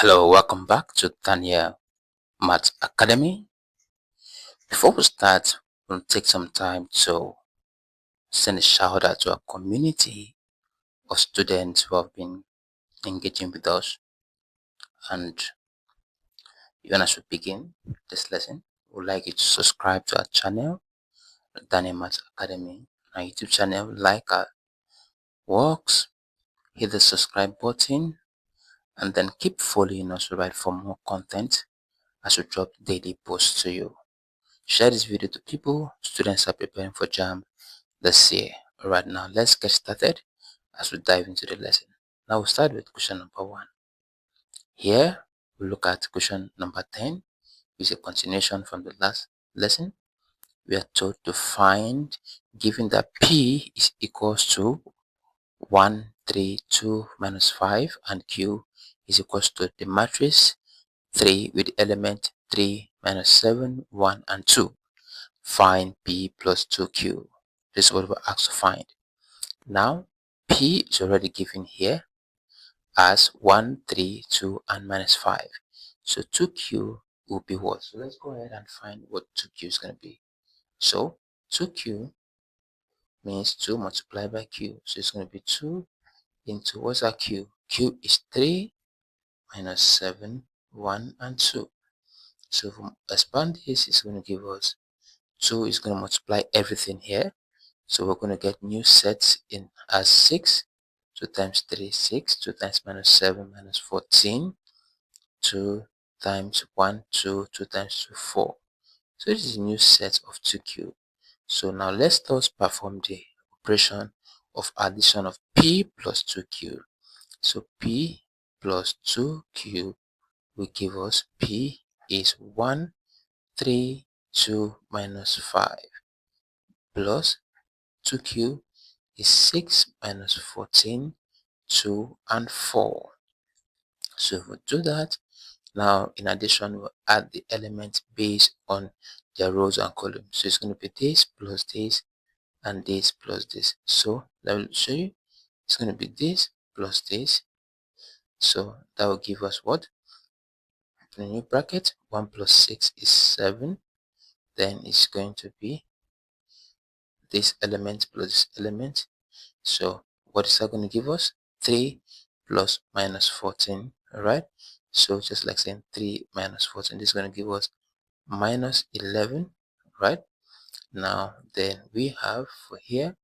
Hello, welcome back to Daniel Math Academy. Before we start, we'll take some time to send a shout out to our community of students who have been engaging with us. And even as we begin this lesson, we'd like you to subscribe to our channel, Daniel Math Academy, our YouTube channel, like our works, hit the subscribe button, and then keep following us right for more content as we drop daily posts to you. Share this video to people. Students are preparing for JAMB this year. Alright, now let's get started as we dive into the lesson. Now we'll start with question number 1. Here we look at question number 10, which is a continuation from the last lesson. We are told to find, given that P is equals to 1, 3, 2, minus 5, and Q is equals to the matrix 3 with element 3, minus 7, 1, and 2. Find P plus 2Q. This is what we're asked to find. Now, P is already given here as 1, 3, 2, and minus 5. So 2Q will be what? So let's go ahead and find what 2Q is going to be. So 2Q means 2 multiplied by Q. So it's going to be 2 into, what's our Q? Q is 3 minus 7, 1, and 2. So if we expand this, it's going to give us 2 is going to multiply everything here. So we're going to get new sets in as 6. 2 times 3, 6. 2 times minus 7, minus 14. 2 times 1, 2. 2 times 2, 4. So this is a new set of 2Q. So now let's first perform the operation of addition of P plus 2Q. So P plus 2Q will give us P is 1, 3, 2, minus 5 plus 2Q is 6 minus 14, 2, and 4. So if we do that, now in addition we'll add the elements based on their rows and columns. So it's going to be this plus this and this plus this. So let me show you. It's going to be this plus this. So that will give us what? In a new bracket, 1 plus 6 is 7. Then it's going to be this element plus this element. So what is that going to give us? 3 plus minus 14. Alright, so just like saying 3 minus 14, this is going to give us minus 11. Right, now then we have for here,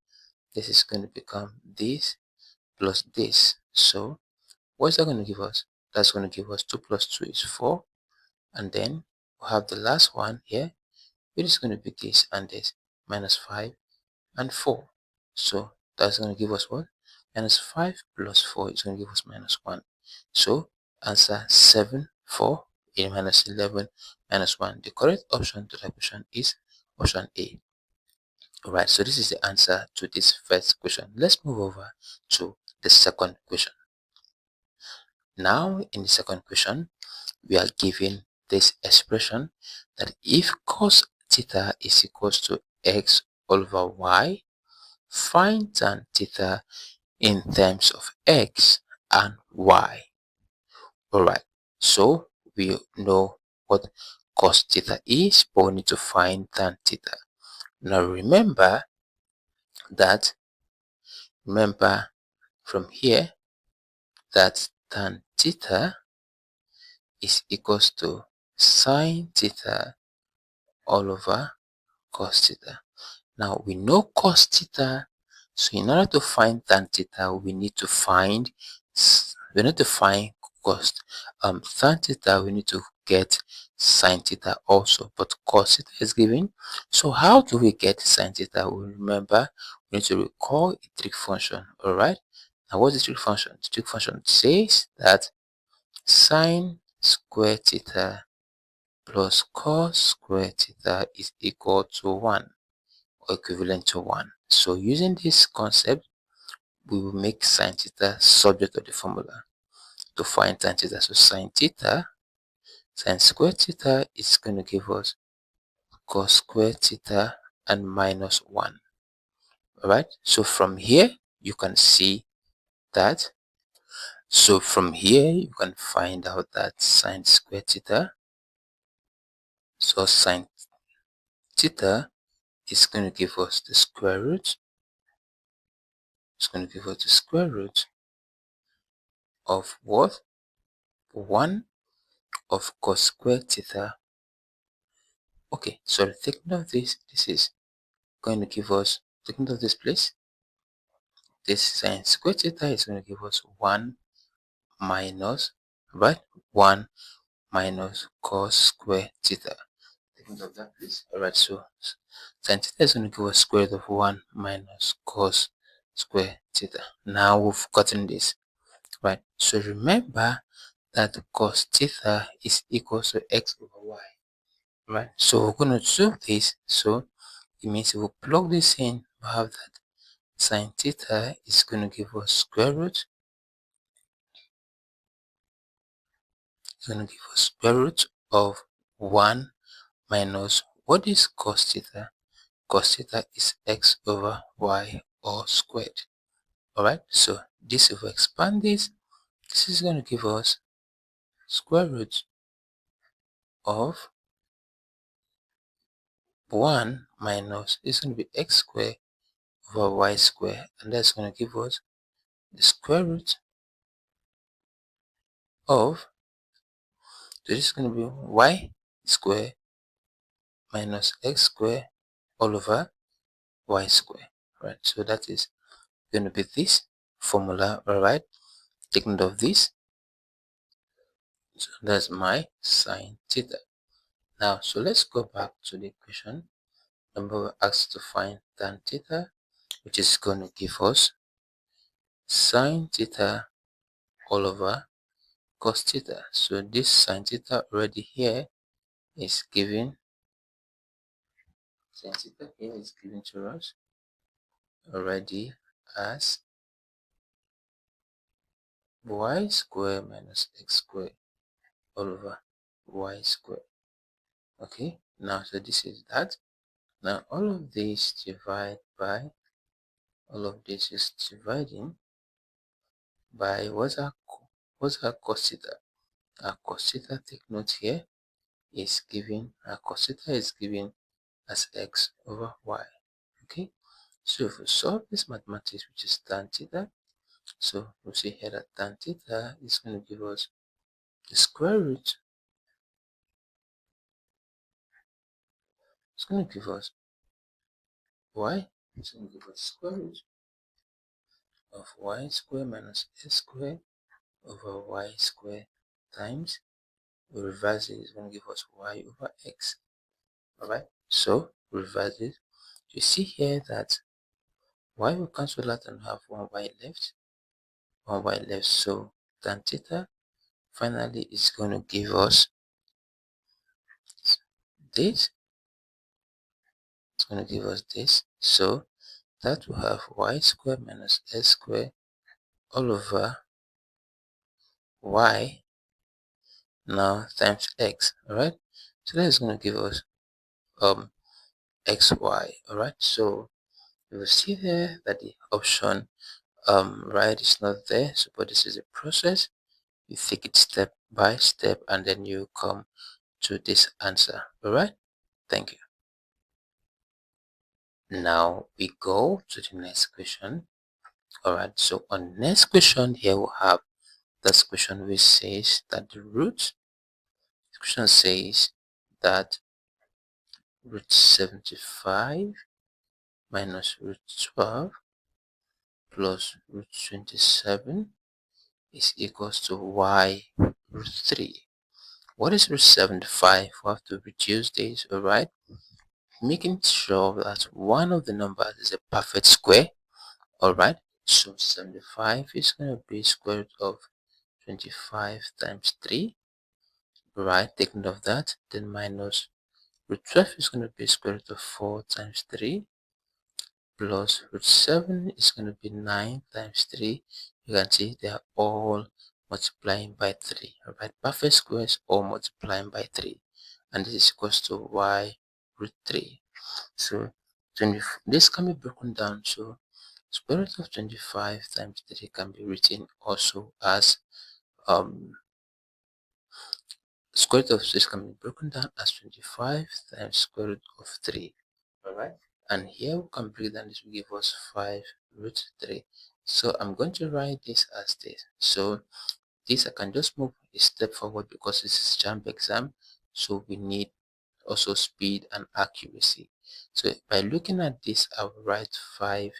this is going to become this plus this. So what is that going to give us? That's going to give us 2 plus 2 is 4. And then we have the last one here, which is going to be this and this, minus 5 and 4. So that's going to give us what? Minus 5 plus 4 is going to give us minus 1. So answer 7, 4, a minus 11, minus 1. The correct option to that question is option A. Alright, so this is the answer to this first question. Let's move over to the second question. Now in the second question, we are given this expression that if cos theta is equals to x over y, find tan theta in terms of x and y. Alright, so we know what cos theta is, but we need to find tan theta. Now remember from here that tan theta is equals to sine theta all over cos theta. Now we know cos theta, so in order to find tan theta, we need to find cos tan theta. We need to get sine theta also, but cos theta is given. So how do we get sine theta? We remember we need to recall a trig function. All right. Now what's the trig function? The trig function says that sine square theta plus cos square theta is equal to 1 or equivalent to 1. So using this concept, we will make sine theta subject to the formula to find tan theta. So sine square theta is going to give us cos square theta and minus 1. Alright, so from here you can see that So from here you can find out that sine square theta, so sine theta is going to give us the square root. It's going to give us the square root of what? 1 of cos square theta. Okay, so take note of this. This is going to give us, take note of this place. This sine square theta is going to give us 1 minus, right? 1 minus cos square theta. Take note of that, please. Alright, so sine theta is going to give us square root of 1 minus cos square theta. Now we've gotten this, right? So remember that cos theta is equal to x over y, right? So we're going to do this. So it means if we plug this in, we have that sine theta is going to give us square root. It's going to give us square root of 1 minus, what is cos theta? Cos theta is x over y all squared. Alright, so this, if we expand this is going to give us square root of 1 minus, it's going to be x squared over y squared, and that's going to give us the square root of, so this is going to be y squared minus x squared all over y squared, right? So that is going to be this formula. Alright, take note of this. So that's my sine theta. Now, so let's go back to the equation. Number, we're asked to find tan theta, which is going to give us sine theta all over cos theta. So this sine theta already here is given, sine theta here is given to us already as y square minus x square all over y square. Okay, now so this is that. Now all of this divide by, all of this is dividing by what's our cos theta? Our cos theta, take note here, is given, our cos theta is given as x over y. Okay, so if we solve this mathematics, which is tan theta, so we'll see here that tan theta is going to give us the square root, it's going to give us y, it's going to give us square root of y square minus x square over y square times, we reverse it, it's going to give us y over x. Alright, so reverse it. You see here that y will cancel out and have 1y left, 1y left. So tan theta finally is going to give us this, it's going to give us this. So that will have y square minus s square all over y now times x. Alright, so that is going to give us xy. Alright, so you will see there that the option right is not there. So but this is a process, you take it step by step and then you come to this answer. Alright, thank you. Now we go to the next question. Alright, so on the next question here we have this question which says that the root, the question says that root 75 minus root 12 plus root 27 is equals to y root 3. What is root 75? We have to reduce this, alright, making sure that one of the numbers is a perfect square. Alright, so 75 is going to be square root of 25 times 3, right, take note of that. Then minus root 12 is going to be square root of 4 times 3, plus root 7 is going to be 9 times 3. You can see they are all multiplying by 3. Alright, perfect squares all multiplying by 3, and this is equals to y root 3. So this can be broken down. So Square root of 25 times 3 can be written also as square root of 6 can be broken down as 25 times square root of 3. Alright, and here we can break down this will give us 5 root 3. So I'm going to write this as this. So this I can just move a step forward because this is JAMB exam, so we need also speed and accuracy. So by looking at this, I'll write 5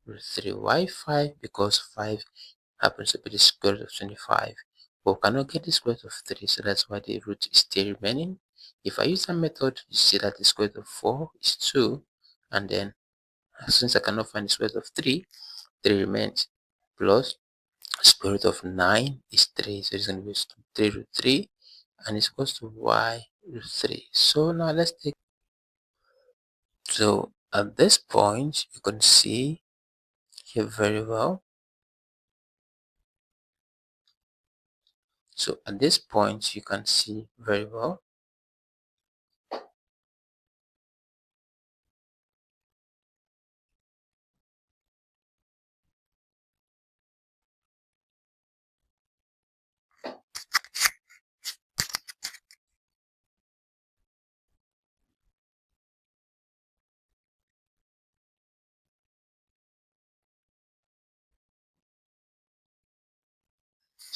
root 3. Why 5? Because 5 happens to be the square root of 25. But we cannot get the square root of 3, so that's why the root is still remaining. If I use that method, you see that the square root of 4 is 2, and then since I cannot find the square root of 3, 3 remains, plus square root of 9 is 3, so it's going to be 3 root 3, and it's equals to y root 3. So now let's take, so at this point you can see here very well. So at this point you can see very well.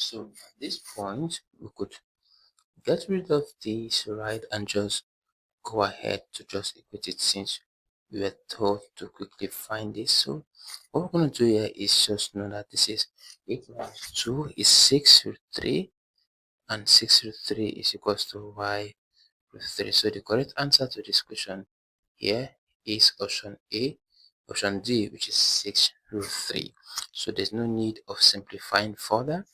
So at this point we could get rid of this, right, and just go ahead to just equate it since we were told to quickly find this. So what we're going to do here is just know that this is 8 minus 2 is 6 root 3, and 6 root 3 is equals to y root 3. So the correct answer to this question here is option A, option D, which is 6 root 3. So there's no need of simplifying further,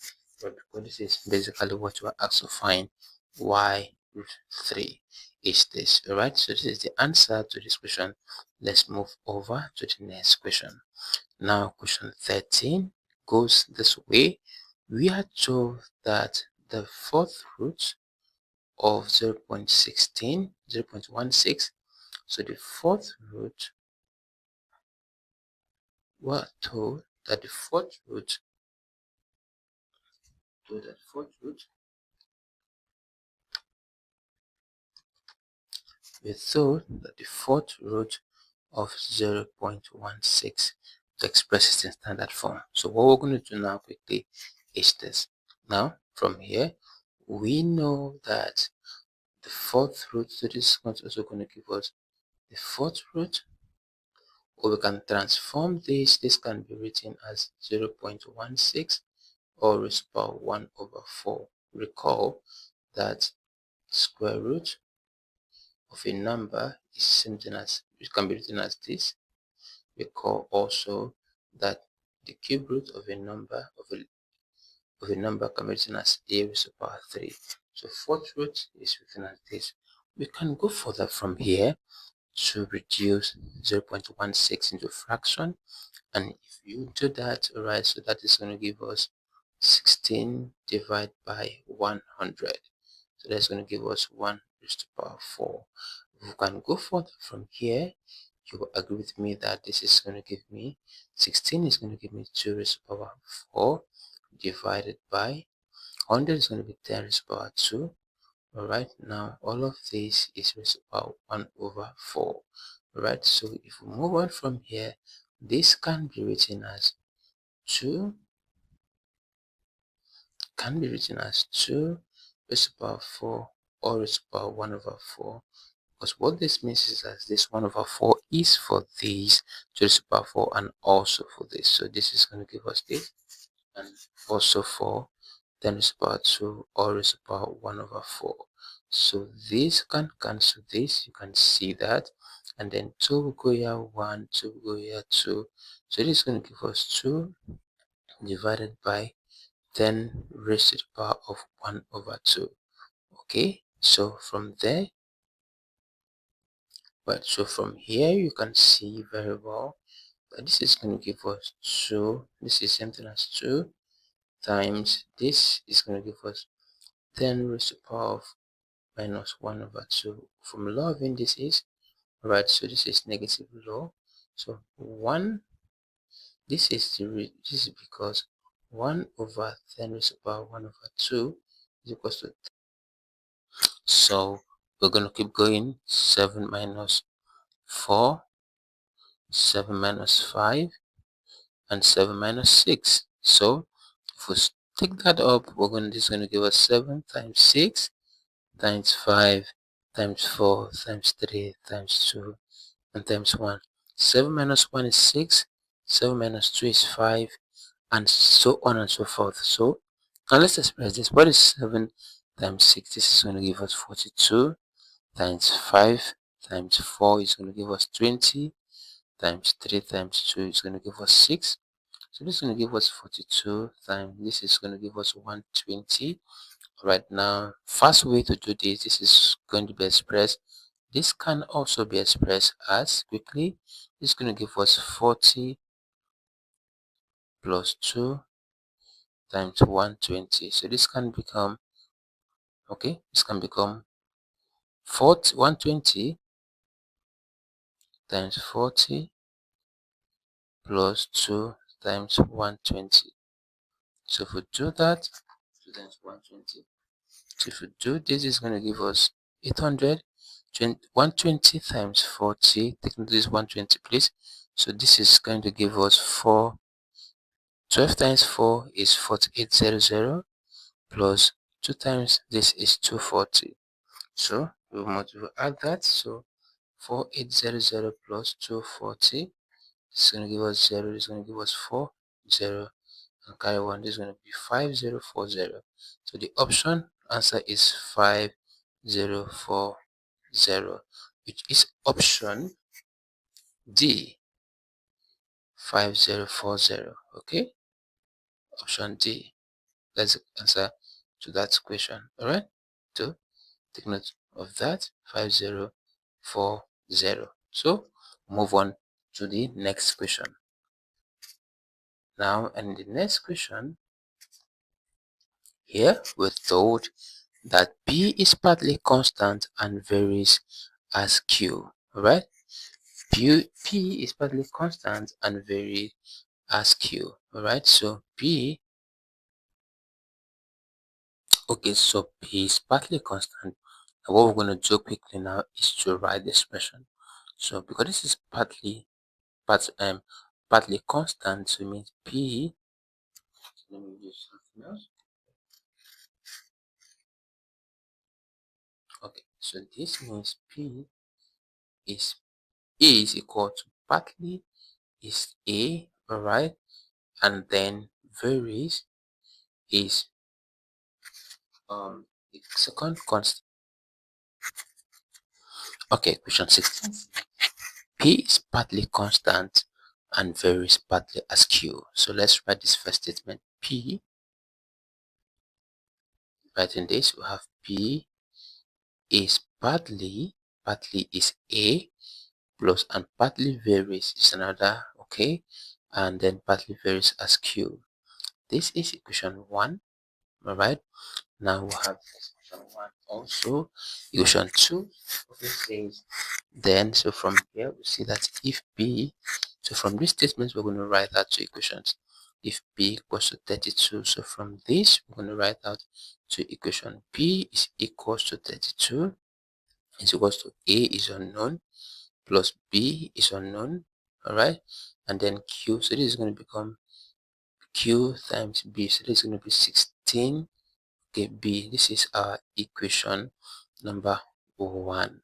but because this is basically what we're asked to find, y root 3 is this. Alright, so this is the answer to this question. Let's move over to the next question. Now question 13 goes this way. We are told that the fourth root of 0.16, 0.16, so the fourth root, we're told that the fourth root, we're told that the fourth root of 0.16 to express it in standard form. So what we're going to do now quickly is this. Now from here we know that the fourth root, so this is also going to give us the fourth root, or we can transform this. This can be written as 0.16 or raised to power 1 over 4. Recall that square root of a number is something as, it can be written as this. Recall also that the cube root of a number can be written as a raised to power 3. So fourth root is written as this. We can go further from here to reduce 0.16 into fraction, and if you do that, right, so that is going to give us 16 divided by 100, so that's going to give us 1 raised to power 4. If we can go further from here, you will agree with me that this is going to give me 16 is going to give me 2 raised to power 4 divided by 100 is going to be 10 raised to power 2. Alright, now all of this is raised to power 1 over 4. Alright, so if we move on from here, this can be written as 2 raised to power 4 or raised to power 1 over 4, because what this means is that this 1 over 4 is for this 2 raised to power 4 and also for this. So this is going to give us this, and also for 10 raised to power 2 or raised to power 1 over 4. So this can cancel this, you can see that, and then 2 will go here, 1, 2 will go here, 2. So this is going to give us 2 divided by 10 raised to the power of 1 over 2. Okay, so from there, but so from here you can see very well that this is going to give us 2, this is something as 2 times this is going to give us 10 raised to the power of minus 1 over 2. From law of indices, right, so this is negative law, so 1 This is because 1 over 10 raised to the power 1 over 2 is equals to 10. So we're going to keep going. 7 minus 4, 7 minus 5, and 7 minus 6. So if we take that up, this is going to give us 7 times 6 times 5 times 4 times 3 times 2 and times 1. 7 minus 1 is 6, 7 minus 2 is 5, and so on and so forth. So now let's express this. What is 7 times 6? This is going to give us 42 times 5 times 4 is going to give us 20 times 3 times 2 is going to give us 6. So this is going to give us 42 times this is going to give us 120. Right now, fast way to do this is going to be expressed. This can also be expressed as quickly. This is going to give us 40 plus 2 times 120. So this can become, okay, this can become 120 times 40 plus 2 times 120. So if we do that, 2 times 120. So if we do this, is going to give us 800. 120 times 40. Take this 120, please. So this is going to give us 4. 12 times 4 is 4800 plus 2 times this is 240. So we will add that. So 4800 plus 240 is going to give us 0. This is going to give us 4, 0, and carry 1. This is going to be 5040. So the option answer is 5040, which is option D. 5040. Okay, option D. That's the answer to that question. All right, so take note of that. 5040. So move on to the next question. Now, and the next question here, we're told that P is partly constant and varies as Q. All right, P is partly constant and varies as Q. All right, so P. Okay, so P is partly constant. And what we're going to do quickly now is to write the expression. So because this is partly constant, so it means P. Let me use something else. Okay, so this means P is equal to partly is A, all right, and then varies is the second constant. Okay, question 16. P is partly constant and varies partly as Q. So let's write this first statement. P, writing this, we have P is partly is A plus and partly varies is another, okay, and then partly varies as Q. This is equation 1, all right. Now we have equation 1 also. Equation 2, okay, says then, so from here we see that if P, so from these statements we're going to write out two equations. If P equals to 32, so from this we're going to write out two equation. P is equals to 32 is equals to A is unknown plus B is unknown, all right, and then Q, so this is going to become Q times B, so this is going to be 16. Okay, B, this is our equation number 1.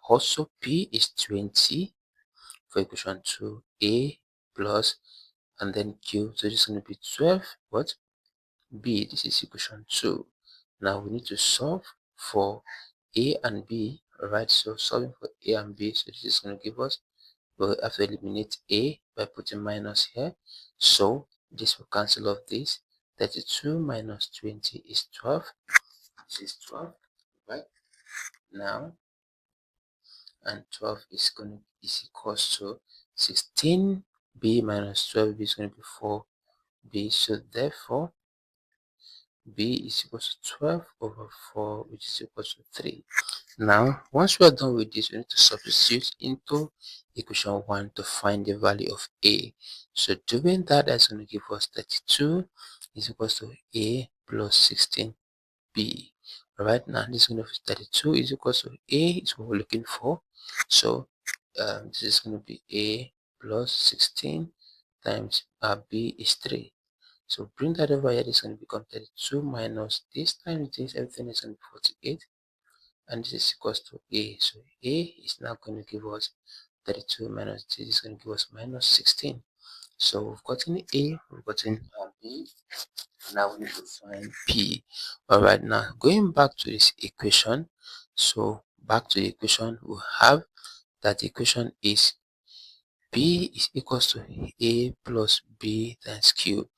Also P is 20 for equation 2. A plus and then Q, so this is going to be 12. What? B, this is equation 2. Now we need to solve for A and B. Alright, so solving for A and B, so this is going to give us, we'll have to eliminate A by putting minus here. So this will cancel off this. 32 minus 20 is 12. This is 12, right? Now, and 12 is equals to 16. B minus 12 is going to be 4B. So therefore, B is equal to 12 over 4, which is equal to 3. Now, once we are done with this, we need to substitute into equation 1 to find the value of a. So doing that, that's going to give us 32 is equals to a plus 16b. Right now, this is going to be 32 is equals to a is what we're looking for. So this is going to be a plus 16 times b is 3. So bring that over here, this is going to become 32 minus this times this, everything is going to be 48, and this is equals to a. So a is now going to give us 32 minus this is going to give us minus 16. So we've gotten a, we've gotten b. Now we need to find p. All right, now going back to this equation. So back to the equation, we have that the equation is b is equals to a plus b times q.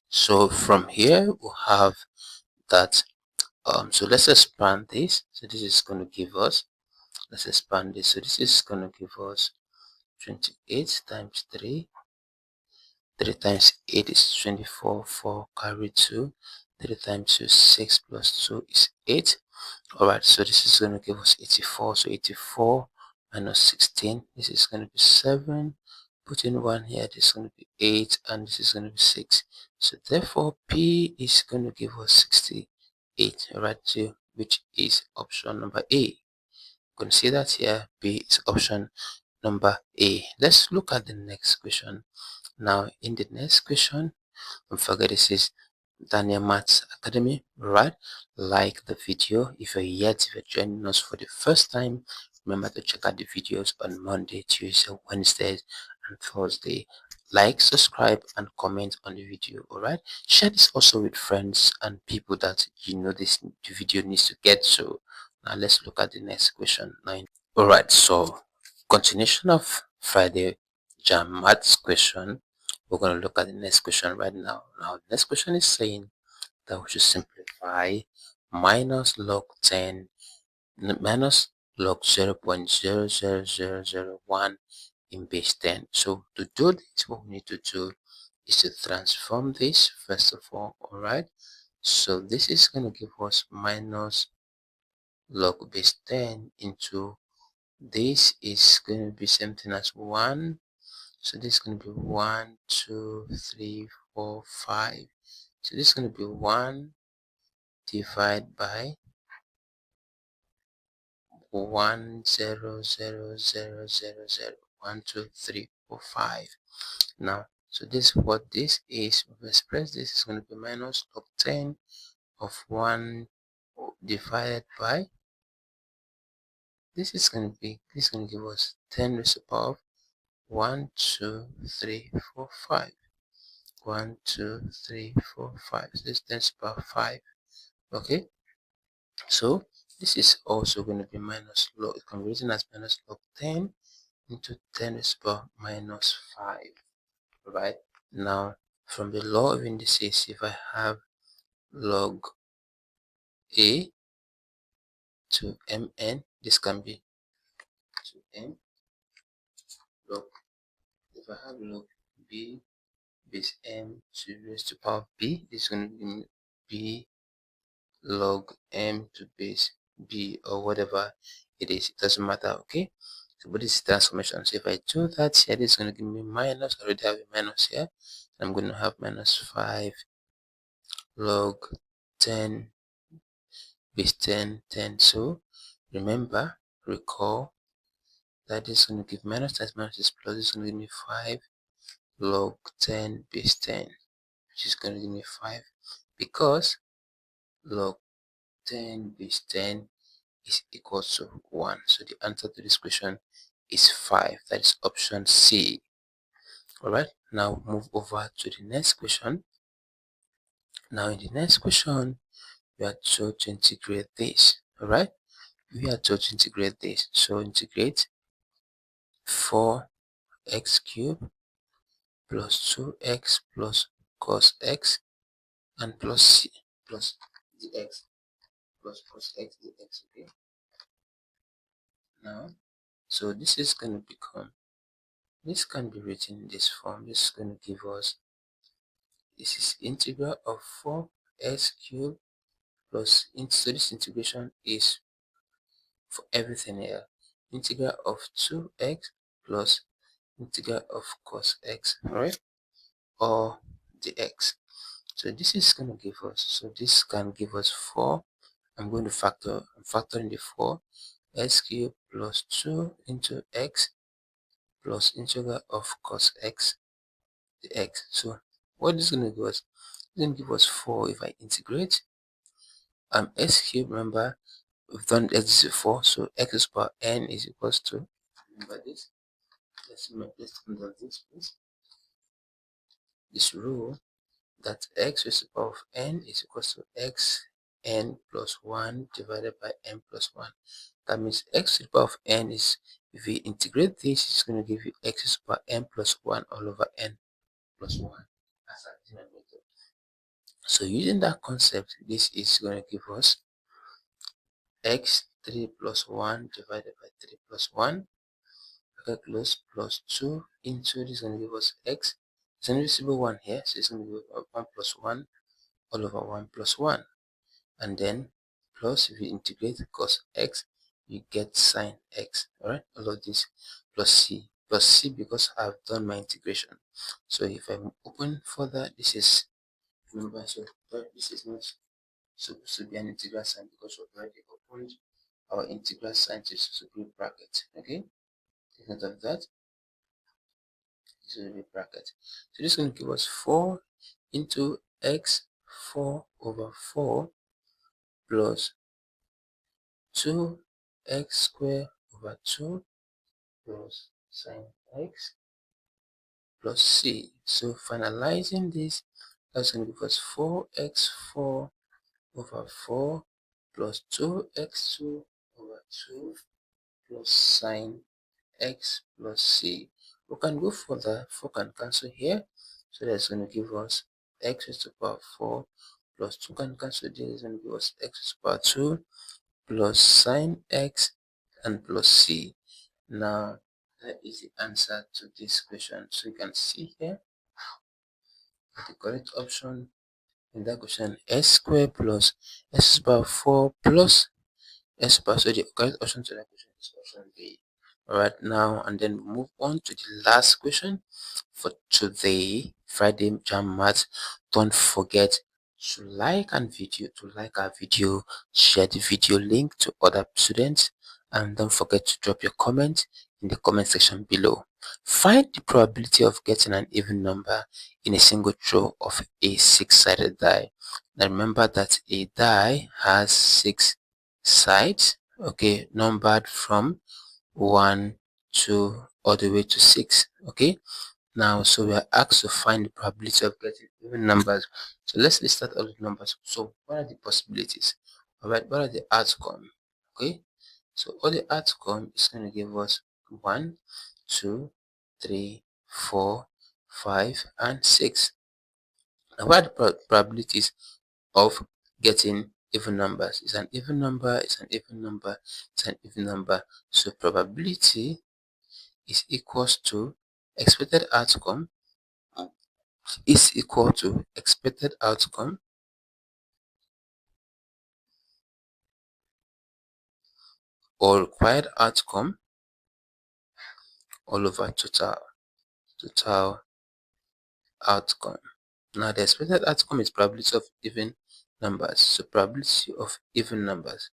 So from here we have that so let's expand this. So this is going to give us, let's expand this. So this is going to give us 28 times 3. 3 times 8 is 24. 4 carry 2. 3 times 2 is 6 plus 2 is 8. Alright, so this is going to give us 84. So 84 minus 16, this is going to be 7. Put in 1 here, this is going to be 8, and this is going to be 6. So therefore p is going to give us 68. Alright, so which is option number A. You can see that here b is option number A. Let's look at the next question. Now in the next question, don't forget this is Daniel Maths Academy, right? Like the video. If you're joining us for the first time, remember to check out the videos on Monday, Tuesday, Wednesday, and Thursday. Like, subscribe, and comment on the video. All right, share this also with friends and people that you know the video needs to get. So now let's look at the next question. All right, so continuation of Friday JAMB Maths question. We're going to look at the next question right now. Now, the next question is saying that we should simplify minus log 10 minus log 0.00001 in base 10. So to do this, what we need to do is to transform this first of all. All right, so this is going to give us minus log base 10 into this is going to be something as 1. So this is going to be 1, 2, 3, 4, 5. So this is going to be 1 divided by 1, 0, 0, 0, 0, 0, 1, 2, 3, 4, 5. Now, so this is what this is. We've expressed this is going to be minus log 10 of 1 divided by, this is going to give us 10 raised to the power of 1, 2, 3, 4, 5. 1, 2, 3, 4, 5. So this 10 to the power 5. Okay, so this is also going to be minus log, it can be written as minus log 10 into 10 to the power minus 5. Right now, from the law of indices, if I have log a to mn, this can be to m log, if I have log b base m to raised to power b, this is going to be b log m to base b, or whatever it is, it doesn't matter. Okay, so but this is transformation. So if I do that here, this is going to give me minus, I already have a minus here. I'm going to have minus 5 log 10 base 10 10. So remember, recall that this is going to give minus times minus is plus. This is going to give me 5 log 10 base 10, which is going to give me 5, because log 10 base 10 is equal to 1. So the answer to this question is 5. That is option C. Alright, now move over to the next question. Now in the next question, we are told to integrate this. Alright, we are told to integrate this. So integrate 4x cubed plus 2x plus cos x and plus c plus dx plus cos x dx. Okay, now so this is going to become, this can be written in this form. This is going to give us, this is integral of 4x cubed plus, so this integration is for everything here, integral of 2x plus integral of cos x, right, or dx. So this is going to give us, so this can give us 4. I'm going to factor in the 4, x cubed plus 2 into x plus integral of cos x dx. So what is going to give us? It's going to give us 4 if I integrate. X cubed, remember we've done x before, so x power n is equals to, remember this, let's remember this, please. This rule that x raised to the power of n is equals to x n plus 1 divided by n plus 1. That means x to the power of n is, if we integrate this, it's going to give you x to the power n plus 1 all over n plus 1 as our denominator. So using that concept, this is going to give us x 3 plus 1 divided by 3 plus 1 close plus 2 into, this is going to give us x. It's an invisible 1 here, so it's going to give us 1 plus 1 all over 1 plus 1, and then plus, if you integrate cos x, you get sine x. All right, all of this plus c because I've done my integration. So if I open further, this is, remember, so this is not supposed to be an integral sign because we've already opened our integral sign to the bracket. Okay, take note of that. This is a bracket. So this is going to give us 4 into x 4 over 4 plus 2x squared over 2 plus sine x plus c. So finalizing this, that's going to give us 4x4 over 4 plus 2x2 over 2 plus sine x plus c. We can go further. 4 can cancel here, so that's going to give us x raised to the power 4 plus 2 can cancel there, is going to give us x raised to the power 2 plus sine x and plus c. Now that is the answer to this question. So you can see here the correct option in that question, s squared plus s power 4 plus s power. So the correct option to that question is option B. Alright, now and then move on to the last question for today, Friday JAMB Maths. Don't forget to like our video, share the video link to other students, and don't forget to drop your comment in the comment section below. Find the probability of getting an even number in a single throw of a 6-sided die. Now remember that a die has 6 sides, okay, numbered from 1, 2 all the way to 6. Okay, now so we are asked to find the probability of getting even numbers. So let's list out all the numbers. So what are the possibilities? All right, what are the outcome? Okay, so all the outcome is going to give us 1, 2, 3, 4, 5 and 6. Now what are the probabilities of getting even numbers? It's an even number, it's an even number, it's an even number. So probability is equals to expected outcome is equal to expected outcome or required outcome all over total outcome. Now the expected outcome is probability of even numbers. So probability of even numbers.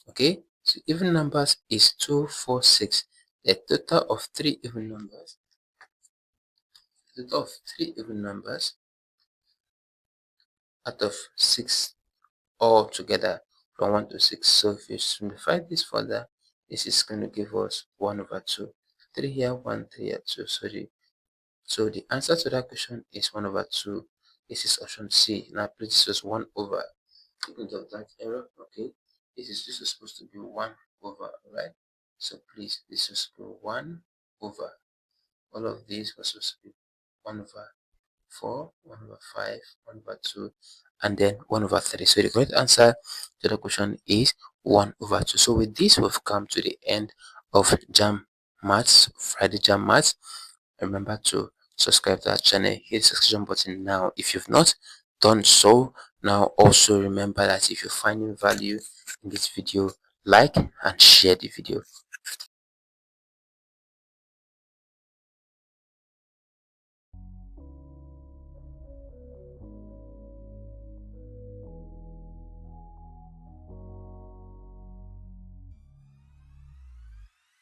Okay, so even numbers is 2, 4, 6. The total of 3 even numbers. The total of 3 even numbers out of 6 all together from 1 to 6. So if you simplify this further, this is going to give us 1 over 2. 3 here, 1, 3 here, 2. So the answer to that question is 1 over 2. This is option C. Now please, this was 1 over. Take note of that error. Okay, this is supposed to be 1 over, right? So please, this is 1 over. All of these was supposed to be 1 over 4, 1 over 5, 1 over 2, and then 1 over 3. So the correct answer to the question is 1 over 2. So with this, we've come to the end of JAMB Maths, Friday JAMB Maths. Remember to subscribe to our channel, hit the subscription button now if you've not done so. Now also remember that if you're finding value in this video, like and share the video.